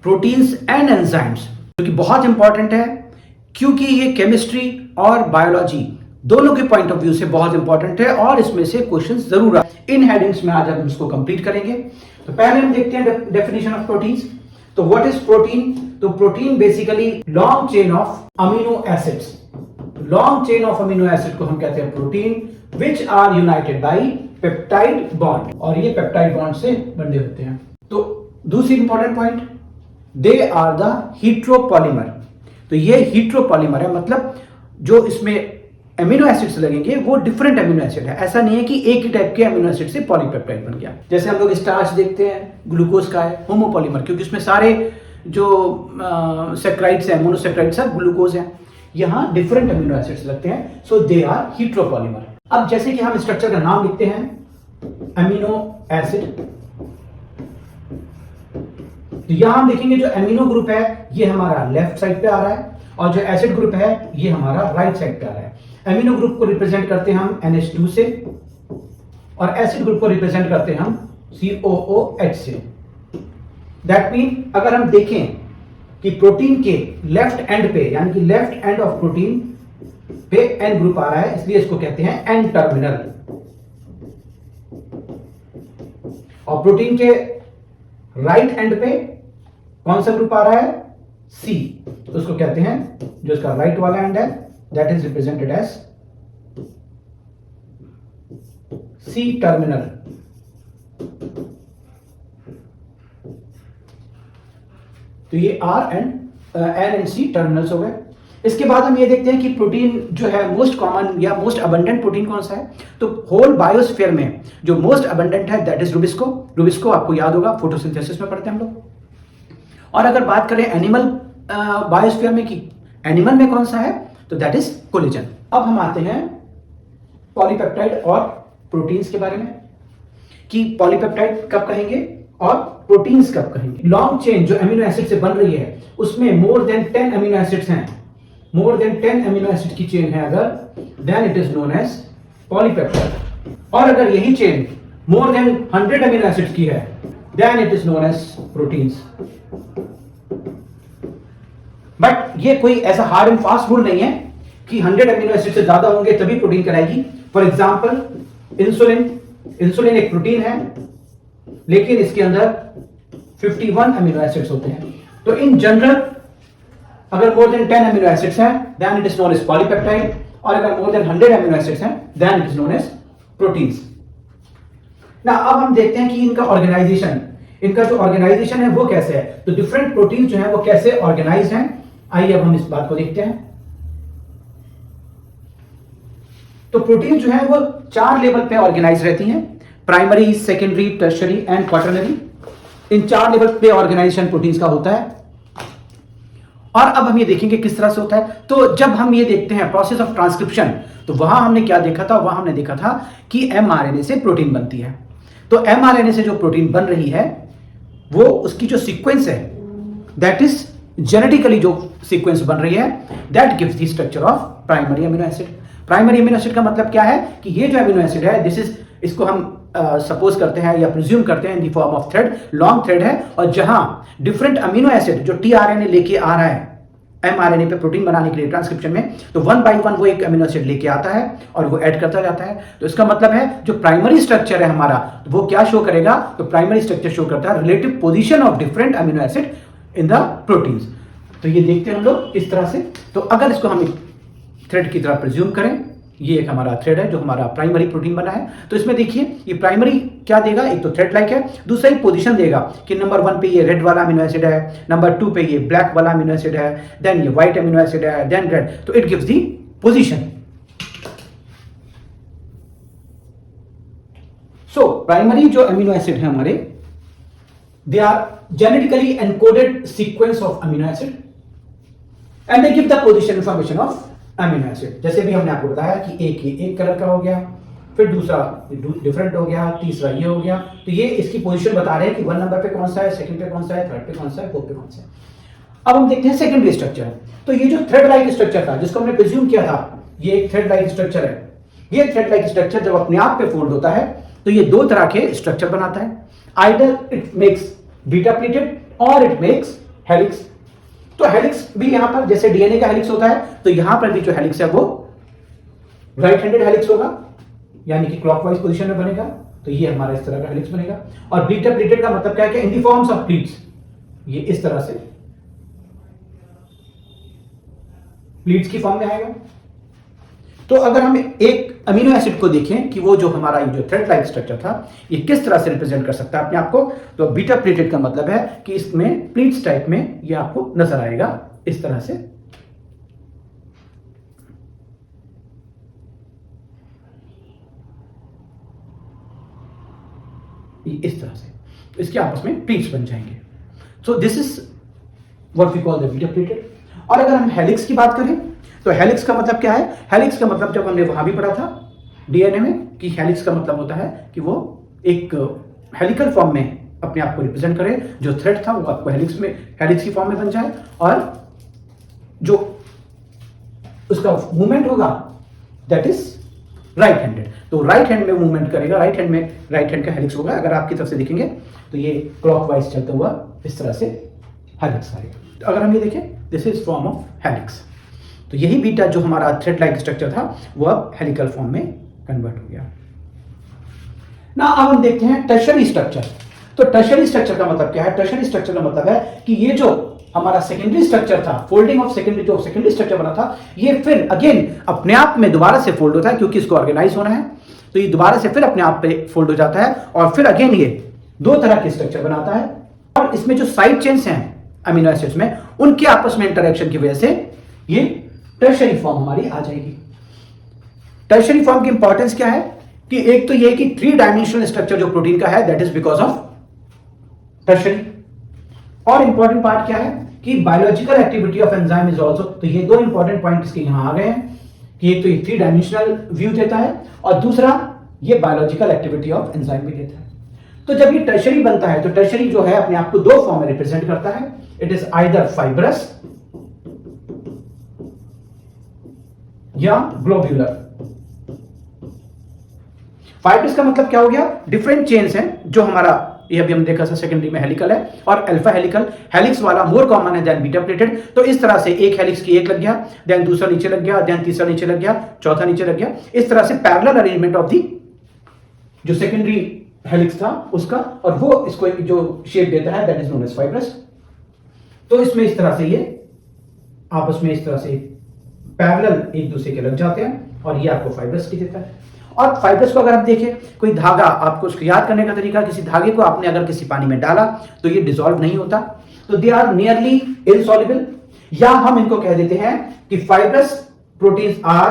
Proteins and enzymes, जो कि बहुत इंपॉर्टेंट है क्योंकि ये केमिस्ट्री और बायोलॉजी दोनों के पॉइंट ऑफ व्यू से बहुत इंपॉर्टेंट है और इसमें से क्वेश्चंस जरूर आए। इन हेडिंग्स में आज हम इसको कंप्लीट करेंगे। तो पहले हम देखते हैं डेफिनेशन ऑफ प्रोटीन्स। तो व्हाट इज प्रोटीन? तो protein basically long chain of amino acids. Long chain of amino acid को हम कहते हैं protein, which are united by peptide bond, और ये पेप्टाइड बॉन्ड से बंधे होते हैं। तो दूसरी important point, they are the heteropolymer. तो ये हीट्रोपॉलीमर है, मतलब जो इसमें एमिनो एसिड्स लगेंगे वो डिफरेंट एमिनो एसिड है। ऐसा नहीं है कि एक ही टाइप के एमिनो एसिड से पॉलीपेप्टाइड बन गया। जैसे हम लोग स्टार्च देखते हैं, ग्लूकोज का है होमोपॉलीमर, क्योंकि उसमें सारे जो सेक्राइड्स हैं, मोनोसेक्राइड्स सब ग्लूकोज हैं। यहाँ डिफरेंट एमिनो एसिड्स लगते हैं, सो दे आर हीट्रोपॉलीमर। अब जैसे कि हम स्ट्रक्चर का नाम लिखते हैं अमीनो एसिड, तो यहां हम देखेंगे जो एमिनो ग्रुप है ये हमारा लेफ्ट साइड पे आ रहा है और जो एसिड ग्रुप है ये हमारा राइट साइड पे आ रहा है। एमिनो ग्रुप को रिप्रेजेंट करते हैं हम NH2 से और एसिड ग्रुप को रिप्रेजेंट करते हैं हम COOH से। दैट मीन अगर हम देखें कि प्रोटीन के लेफ्ट एंड पे, यानी कि लेफ्ट एंड ऑफ प्रोटीन पे N ग्रुप आ रहा है, इसलिए इसको कहते हैं N टर्मिनल। और प्रोटीन के राइट एंड पे कौन सा ग्रुप आ रहा है? C, तो उसको कहते हैं, जो इसका राइट वाला एंड है that is represented as C terminal. तो ये N एंड C टर्मिनल्स हो गए। इसके बाद हम ये देखते हैं कि प्रोटीन जो है मोस्ट कॉमन या मोस्ट अबंडेंट प्रोटीन कौन सा है। तो होल बायोस्फीयर में जो मोस्ट अबंडेंट है दैट इज रुबिस्को। रुबिस्को आपको याद होगा, फोटोसिंथेसिस में पढ़ते हैं हम लोग। और अगर बात करें एनिमल बायोस्फीयर में कि एनिमल में कौन सा है, तो दैट इज कोलेजन। अब हम आते हैं पॉलीपेप्टाइड और प्रोटीन्स के बारे में कि पॉलीपेप्टाइड कब कहेंगे और प्रोटीन्स कब कहेंगे। लॉन्ग चेन जो अमीनो एसिड से बन रही है उसमें मोर देन 10 अमीनो एसिड्स हैं, मोर देन 10 अमीनो एसिड की चेन है अगर, then it is known as polypeptide. और अगर यही चेन मोर देन 100 अमीनो एसिड की है then it is known as proteins. But ये कोई ऐसा हार्ड एंड फास्ट रूल नहीं है कि 100 अमीनो एसिड से ज्यादा होंगे तभी प्रोटीन कहलाएगी। फॉर एग्जांपल इंसुलिन एक प्रोटीन है लेकिन इसके अंदर 51 अमीनो एसिड्स होते हैं। तो इन जनरल अगर मोर देन 10 अमीनो एसिड्स हैं then it is known as polypeptide, और अगर मोर देन 100 अमीनो एसिड्स हैं then it is known as proteins. ना अब हम देखते हैं कि इनका ऑर्गेनाइजेशन, इनका जो ऑर्गेनाइजेशन है वो कैसे है। तो डिफरेंट प्रोटीन जो है वो कैसे ऑर्गेनाइज हैं, आइए अब हम इस बात को देखते हैं। तो प्रोटीन जो है वो 4 लेवल पे ऑर्गेनाइज रहती हैं, primary, secondary, tertiary and quaternary. In 4 level पे ऑर्गेनाइजेशन प्रोटीन्स का होता है। और अब हम ये देखेंगे किस तरह से होता है। तो जब हम ये देखते हैं प्रोसेस ऑफ ट्रांसक्रिप्शन, तो वहां हमने क्या देखा था, वहां हमने देखा था कि mRNA से प्रोटीन बनती है। तो mRNA से जो प्रोटीन बन रही है वो उसकी जो सीक्वेंस है दैट इज जेनेटिकली जो सीक्वेंस बन रही है that gives the structure of primary amino acid. Primary amino acid का मतलब क्या है कि ये जो अमीनो एसिड है दिस इज, इसको हम सपोज करते हैं या प्रिज्यूम करते हैं in the form of thread, long thread है, और जहां डिफरेंट अमीनो एसिड जो tRNA लेके आ रहा है mRNA पे प्रोटीन बनाने के लिए ट्रांसक्रिप्शन में, तो 1 बाय 1 वो एक अमीनो एसिड लेके आता है और वो ऐड करता जाता है। तो इसका मतलब है जो प्राइमरी स्ट्रक्चर है हमारा वो क्या शो करेगा, तो प्राइमरी स्ट्रक्चर शो करता है relative position of different amino acid in the proteins. तो ये देखते हैं हम लोग इस तरह से। तो अगर इसको हम एक थ्रेड की तरह प्रिज्यूम करें, ये एक हमारा थ्रेड है जो हमारा प्राइमरी प्रोटीन बना है। तो इसमें देखिए ये प्राइमरी क्या देगा, एक तो थ्रेड लाइक है, दूसरा एक पोजीशन देगा कि नंबर 1 पे ये रेड वाला अमीनो एसिड है, नंबर 2 पे ये ब्लैक वाला अमीनो एसिड है, देन ये व्हाइट अमीनो एसिड है, देन रेड। तो it gives the position. So primary जो अमीनो एसिड है हमारे, they are genetically encoded sequence of amino acid and they give the position information of amino acid. जैसे भी हमने आपको बताया कि एक कलर का हो गया, फिर दूसरा डिफरेंट हो गया, तीसरा ये हो गया। तो ये इसकी पोजीशन बता रहे हैं कि 1 नंबर पे कौन सा है, सेकंड पे कौन सा है, थर्ड पे कौन सा है, फोर्थ पे कौन सा है। अब हम देखते हैं सेकेंडरी स्ट्रक्चर। तो ये जो थ्रेड लाइक स्ट्रक्चर था जिसको हमने प्रिज्यूम किया था, ये एक थ्रेड लाइक स्ट्रक्चर है। ये थ्रेड लाइक स्ट्रक्चर जब अपने आप पे फोल्ड होता है तो ये 2 तरह के स्ट्रक्चर बनाता है। Either it makes beta pleated और इट मेक्स हेलिक्स। तो हेलिक्स भी यहां पर जैसे डीएनए का हेलिक्स होता है, तो यहां पर भी जो हेलिक्स है वो राइट हैंडेड हेलिक्स होगा, यानी कि क्लॉकवाइज पोजीशन में बनेगा। तो ये हमारा इस तरह का हेलिक्स बनेगा। और बीटा प्लेटेड का मतलब क्या है कि in the forms of pleats, ये इस तरह से प्लीट्स की फॉर्म में आएगा। तो अगर हम एक अमीनो एसिड को देखें कि वो जो हमारा जो थ्रेड लाइक स्ट्रक्चर था, ये किस तरह से रिप्रेजेंट कर सकता है अपने आप को, तो बीटा प्लेटेड का मतलब है कि इसमें प्लीट्स टाइप में ये आपको नजर आएगा इस तरह से। इस तरह से इसके आपस में प्लीट्स बन जाएंगे। So this is what we call the beta pleated. और अगर हम हेलिक्स की बात करें तो हेलिक्स का मतलब क्या है? हेलिक्स का मतलब जब हमने वहां भी पढ़ा था डीएनए में कि हेलिक्स का मतलब होता है कि वो एक हेलिकल फॉर्म में अपने आप को रिप्रेजेंट करे, जो थ्रेड था वो आपको हेलिक्स की फॉर्म में बन जाए, और जो उसका मूवमेंट होगा दैट इज राइट हैंडेड। तो राइट हैंड में मूवमेंट करेगा, राइट हैंड का हेलिक्स होगा। अगर आपकी तरफ से देखेंगे तो ये क्लॉकवाइज चलता हुआ इस तरह से हेलिक्स आएगा। तो अगर हम ये देखें, this is form of helix. तो यही बीटा जो हमारा थ्रेड लाइक स्ट्रक्चर था वो अब हेलिकल फॉर्म में कन्वर्ट हो गया ना। अब हम देखते हैं टर्शरी स्ट्रक्चर। तो टर्शरी स्ट्रक्चर का मतलब क्या है? टर्शरी स्ट्रक्चर का मतलब है कि ये जो हमारा सेकेंडरी स्ट्रक्चर था, फोल्डिंग ऑफ सेकेंडरी, जो सेकेंडरी स्ट्रक्चर बना था, ये फिर अगेन अपने आप में दोबारा से फोल्ड होता है, क्योंकि इसको ऑर्गेनाइज होना है। तो ये दोबारा से फिर अपने आप पे फोल्ड हो जाता है, और फिर अगेन ये दो तरह के स्ट्रक्चर बनाता है। और इसमें जो साइड चेन्स हैं अमीनो एसिड्स में, उनके आपस में इंटरेक्शन की वजह से ये टर्शरी फॉर्म हमारी आ जाएगी। टर्शरी फॉर्म की इंपॉर्टेंस क्या है कि एक तो ये कि 3 डायमेंशनल स्ट्रक्चर जो प्रोटीन का है that is because of tertiary. और इंपॉर्टेंट पार्ट क्या है कि biological activity of enzyme is also. तो ये दो इंपॉर्टेंट पॉइंट इसके यहां आ गए हैं कि एक तो ये 3 डायमेंशनल व्यू देता है, और दूसरा ये बायोलॉजिकल एक्टिविटी ऑफ एंजाइम भी देता है। तो जब ये टर्शरी बनता है तो टर्शरी जो है अपने आप को दो फॉर्म में रिप्रेजेंट करता है। इट इज आइदर फाइब्रस या ग्लोब्यूलर। फाइब्रस का मतलब क्या हो गया? डिफरेंट चेन्स हैं, जो हमारा ये अभी हम देखा था सेकेंडरी में हेलिकल है और अल्फा हेलिकल। हेलिक्स वाला मोर कॉमन है देन बीटा प्लेटेड। तो इस तरह से एक हेलिक्स की एक लग गया, देन दूसरा नीचे लग गया, देन तीसरा नीचे लग गया, चौथा नीचे लग गया। इस तरह से पैरेलल अरेंजमेंट ऑफ दी जो सेकेंडरी हेलिक्स था उसका, और वो इसको जो शेप देता है that is known as fibrous. तो इसमें इस तरह से ये आपस में इस तरह से पैरेलल एक दूसरे के लग जाते हैं, और ये आपको फाइब्रस की देता है। और फाइब्रस को अगर आप देखें, कोई धागा, आपको उसको याद करने का तरीका, किसी धागे को आपने अगर किसी पानी में डाला तो ये डिसॉल्व नहीं होता, तो दे आर नियरली इनसॉल्युबल। या हम इनको कह देते हैं कि फाइब्रस प्रोटीन्स आर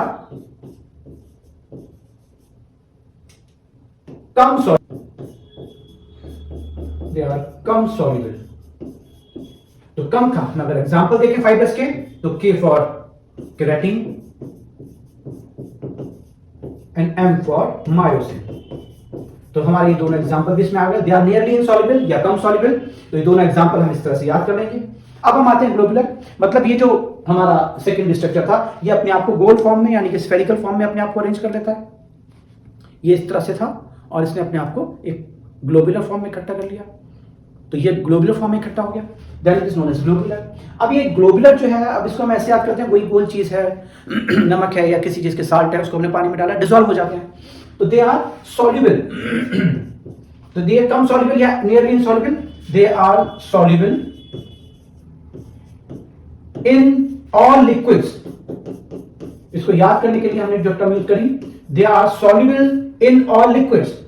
कम सॉल्युबल, दे आर कम सॉल्युबल। तो कम का हम अगर एग्जांपल देखें फाइब्रस के, तो K for keratin and M for myosin. तो हमारे ये दोनों एग्जांपल भी इसमें आ गए। दे आर नियरली इनसॉल्युबल या कम सॉल्युबल। तो ये दोनों एग्जांपल हम इस तरह से याद कर लेंगे। अब हम आते हैं ग्लोबुलर। मतलब ये जो हमारा सेकेंडरी स्ट्रक्चर था, ये अपने आप को गोल फॉर्म में यानी कि स्फेरिकल फॉर्म में अपने आप को अरेंज कर लेता है। ये इस तरह से था, और इसने अपने आप को एक ग्लोबुलर फॉर्म में इकट्ठा कर लिया। तो ये ग्लोबुलर फॉर्म में इकट्ठा हो गया, then it is known as globular. अब ये ग्लोबुलर जो है, अब इसको हम ऐसे याद करते हैं, कोई गोल चीज है, नमक है या किसी चीज के साल्ट है, उसको हमने पानी में डाला, डिसॉल्व हो जाते हैं, तो दे आर सॉल्युबल। तो दे आर कम सॉल्युबल या nearly insoluble, they are soluble in all liquids. इसको याद करने के लिए हमने जो टर्म यूज करी, they are soluble in all liquids.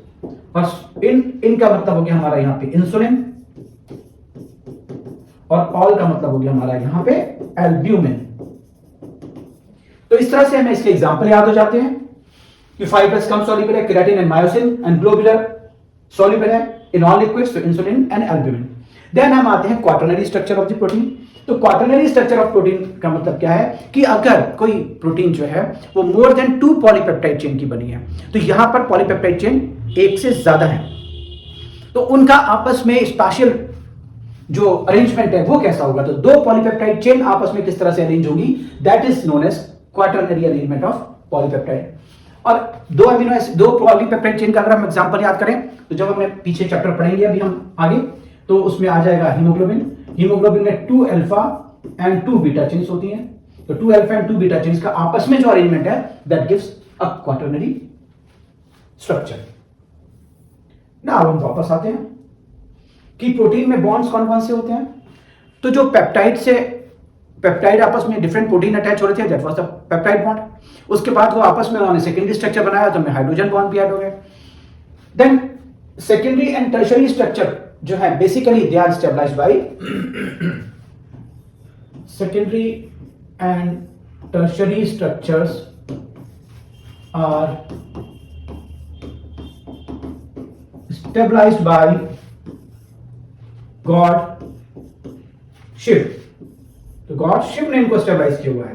और इन का मतलब हो गया हमारा यहां पे इंसुलिन, और ऑल का मतलब हो गया हमारा यहां पे एल्ब्यूमिन। तो इस तरह से हमें इसके एग्जांपल याद हो जाते हैं कि फाइब्रस कम सॉल्युबल है, keratin and myosin, and globular soluble है इन ऑल लिक्विड्स, तो इंसुलिन एंड एल्ब्यूमिन। देन हम आते हैं quaternary structure of the protein. तो क्वाटरनरी स्ट्रक्चर ऑफ प्रोटीन का मतलब क्या है कि अगर कोई प्रोटीन जो है वो मोर देन 2 पॉलीपेप्टाइड चेन की बनी है, तो यहां पर पॉलीपेप्टाइड चेन एक से ज्यादा है, तो उनका आपस में स्पेशल जो अरेंजमेंट है वो कैसा होगा? तो 2 पॉलीपेप्टाइड चेन आपस में किस तरह से अरेंज होगी, that is known as quaternary arrangement of polypeptide. और 2 पॉलीपेप्टाइड चेन का अगर हम एग्जांपल याद करें, तो जब हमने पीछे चैप्टर पढ़ेंगे अभी हम आगे, तो उसमें आ जाएगा हीमोग्लोबिन, हीमोग्लोबिन में 2 अल्फा एंड 2 बीटा चेन्स होती हैं। तो 2 अल्फा एंड 2 बीटा चेन्स का आपस में जो अरेंजमेंट है that gives a quaternary structure. ना अब हम वापस आते हैं कि प्रोटीन में बॉन्ड्स कौन कौन से होते हैं। तो जो पेप्टाइड आपस में डिफरेंट प्रोटीन अटैच हो रहे थे that was the peptide bond. उसके बाद वो आपस में उन्होंने सेकेंडरी स्ट्रक्चर बनाया तो में हाइड्रोजन बॉन्ड भी ऐड हो गए। Then secondary and tertiary structure जो है basically they are stabilized by secondary and tertiary structures are stabilized by God Shiv. तो गॉड शिव ने इनको स्टेबलाइज किया हुआ है।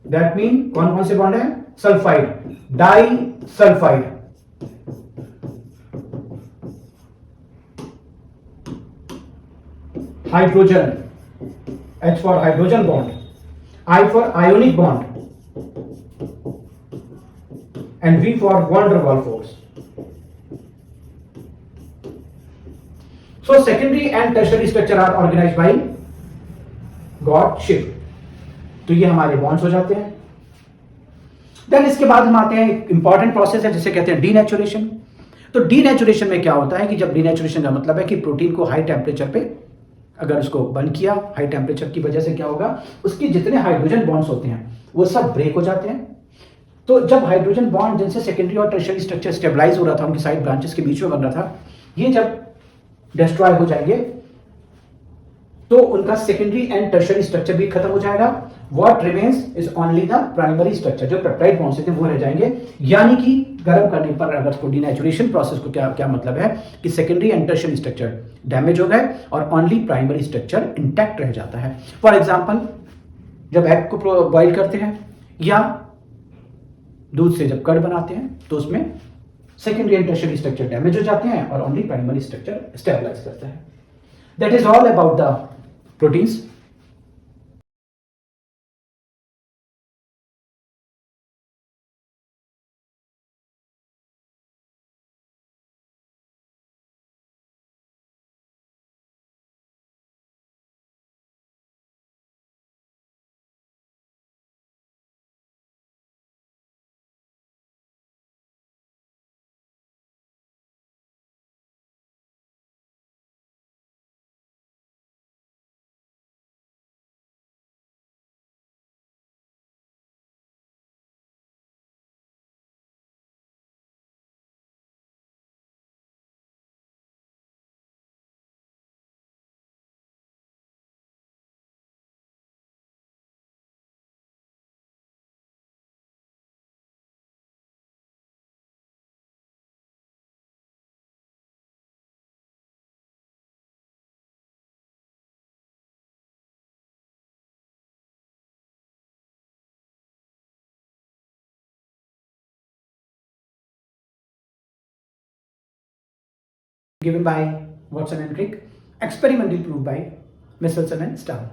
दैट मीन कौन कौन से बॉन्ड है? Sulphide, di sulphide, hydrogen, H for hydrogen bond, I for ionic bond and V for van der Waals force. So secondary and tertiary structure are organized by God Shiv. तो ये हमारे bonds हो जाते हैं। देन इसके बाद हम आते हैं एक इंपॉर्टेंट प्रोसेस है जिसे कहते हैं डीनेचुरेशन। तो डीनेचुरेशन में क्या होता है कि जब डीनेचुरेशन का मतलब है कि प्रोटीन को हाई टेम्परेचर पे अगर उसको बर्न किया, हाई टेम्परेचर की वजह से क्या होगा, उसके जितने हाइड्रोजन बॉन्ड्स होते हैं वो सब ब्रेक हो जाते हैं। तो जब हाइड्रोजन बॉन्ड जिनसे सेकेंडरी और टर्शियरी स्ट्रक्चर स्टेबलाइज हो रहा था, उनकी साइड ब्रांचेस के बीच में बन रहा था, ये जब डिस्ट्रॉय हो जाएंगे तो उनका सेकेंडरी एंड टर्शियरी स्ट्रक्चर भी खत्म हो जाएगा। What remains is only the primary structure. जो पेप्टाइड बॉन्ड्स थे वो रह जाएंगे। यानी कि गर्म करने पर अगर इसको डीनेचुरेशन प्रोसेस को क्या मतलब है कि secondary and tertiary structure damage हो गए और ओनली प्राइमरी स्ट्रक्चर इंटैक्ट रह जाता है। फॉर एग्जाम्पल जब एग को बॉइल करते हैं या दूध से जब कर्ड बनाते हैं तो उसमें secondary and tertiary structure damage हो जाते हैं और ओनली प्राइमरी स्ट्रक्चर स्टेबलाइज करता है। That is all about the proteins. Given by Watson and Crick, experimentally proved by Michelson and Stahl.